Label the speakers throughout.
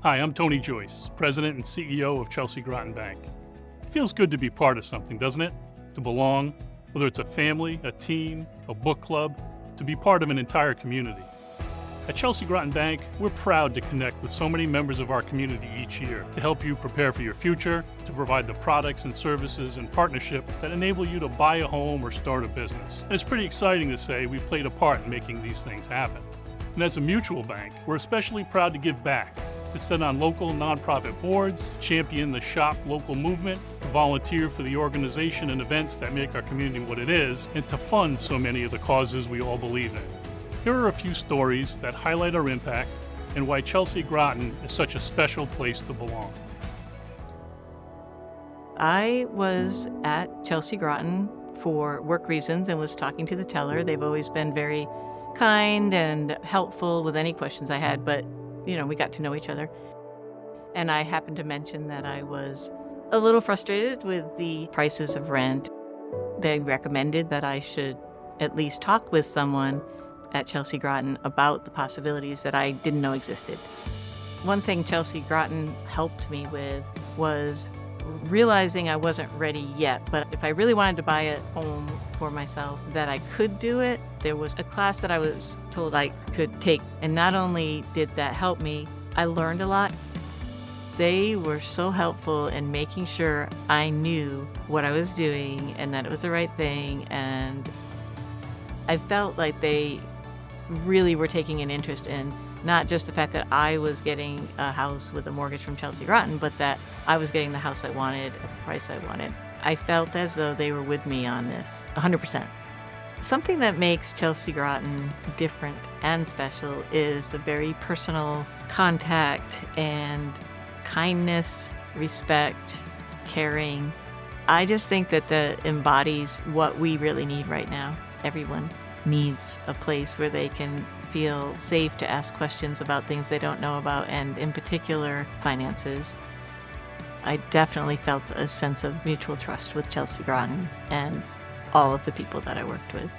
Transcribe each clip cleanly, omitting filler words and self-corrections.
Speaker 1: Hi, I'm Tony Joyce, President and CEO of Chelsea Groton Bank. It feels good to be part of something, doesn't it? To belong, whether it's a family, a team, a book club, to be part of an entire community. At Chelsea Groton Bank, we're proud to connect with so many members of our community each year to help you prepare for your future, to provide the products and services and partnership that enable you to buy a home or start a business. And it's pretty exciting to say we played a part in making these things happen. And as a mutual bank, we're especially proud to give back, to sit on local nonprofit boards, to champion the Shop Local movement, to volunteer for the organization and events that make our community what it is, and to fund so many of the causes we all believe in. Here are a few stories that highlight our impact and why Chelsea Groton is such a special place to belong.
Speaker 2: I was at Chelsea Groton for work reasons and was talking to the teller. They've always been very kind and helpful with any questions I had, but we got to know each other. And I happened to mention that I was a little frustrated with the prices of rent. They recommended that I should at least talk with someone at Chelsea Groton about the possibilities that I didn't know existed. One thing Chelsea Groton helped me with was realizing I wasn't ready yet, but if I really wanted to buy a home for myself, that I could do it. There was a class that I was told I could take, and not only did that help me, I learned a lot. They were so helpful in making sure I knew what I was doing and that it was the right thing, and I felt like they really were taking an interest in not just the fact that I was getting a house with a mortgage from Chelsea Groton, but that I was getting the house I wanted at the price I wanted. I felt as though they were with me on this, 100%. Something that makes Chelsea Groton different and special is the very personal contact and kindness, respect, caring. I just think that embodies what we really need right now. Everyone needs a place where they can feel safe to ask questions about things they don't know about, and in particular, finances. I definitely felt a sense of mutual trust with Chelsea Groton and all of the people that I worked with.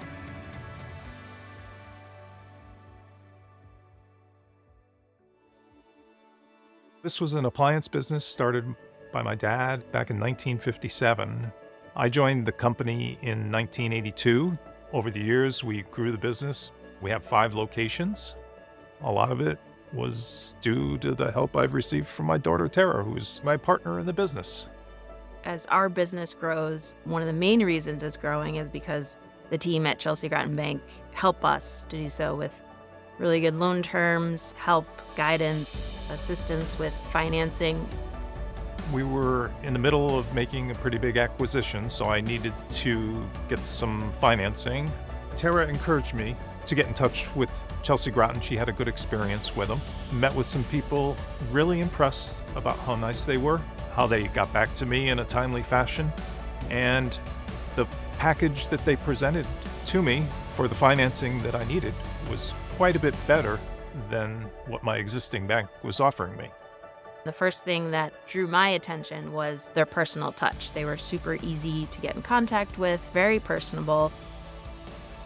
Speaker 3: This was an appliance business started by my dad back in 1957. I joined the company in 1982. Over the years, we grew the business. We have 5 locations. A lot of it was due to the help I've received from my daughter, Tara, who's my partner in the business.
Speaker 4: As our business grows, one of the main reasons it's growing is because the team at Chelsea Groton Bank help us to do so with really good loan terms, help, guidance, assistance with financing.
Speaker 3: We were in the middle of making a pretty big acquisition, so I needed to get some financing. Tara encouraged me to get in touch with Chelsea Groton. She had a good experience with them. Met with some people, really impressed about how nice they were, how they got back to me in a timely fashion, and the package that they presented to me for the financing that I needed was quite a bit better than what my existing bank was offering me.
Speaker 4: The first thing that drew my attention was their personal touch. They were super easy to get in contact with, very personable.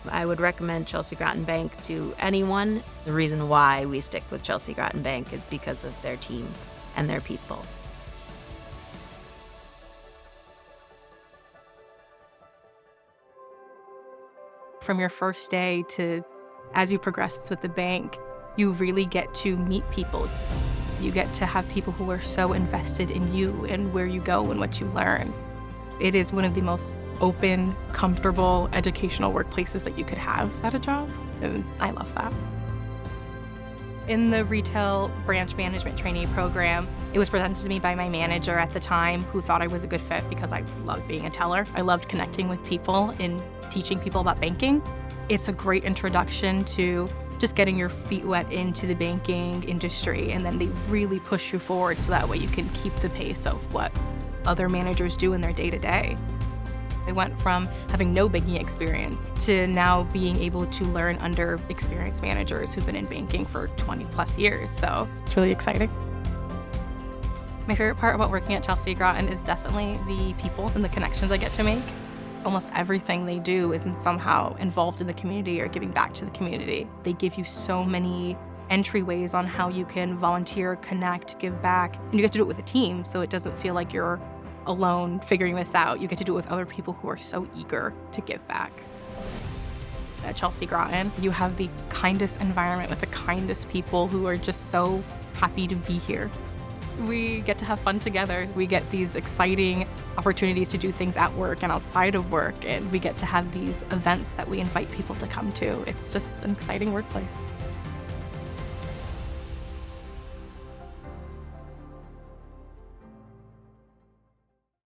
Speaker 4: I would recommend Chelsea Groton Bank to anyone. The reason why we stick with Chelsea Groton Bank is because of their team and their people.
Speaker 5: From your first day to as you progress with the bank, you really get to meet people. You get to have people who are so invested in you and where you go and what you learn. It is one of the most open, comfortable, educational workplaces that you could have at a job, and I love that. In the retail branch management trainee program, it was presented to me by my manager at the time, who thought I was a good fit because I loved being a teller. I loved connecting with people and teaching people about banking. It's a great introduction to just getting your feet wet into the banking industry, and then they really push you forward so that way you can keep the pace of what other managers do in their day-to-day. I went from having no banking experience to now being able to learn under experienced managers who've been in banking for 20 plus years, so it's really exciting. My favorite part about working at Chelsea Groton is definitely the people and the connections I get to make. Almost everything they do is somehow involved in the community or giving back to the community. They give you so many entryways on how you can volunteer, connect, give back. And you get to do it with a team, so it doesn't feel like you're alone figuring this out. You get to do it with other people who are so eager to give back. At Chelsea Groton, you have the kindest environment with the kindest people who are just so happy to be here. We get to have fun together. We get these exciting opportunities to do things at work and outside of work, and we get to have these events that we invite people to come to. It's just an exciting workplace.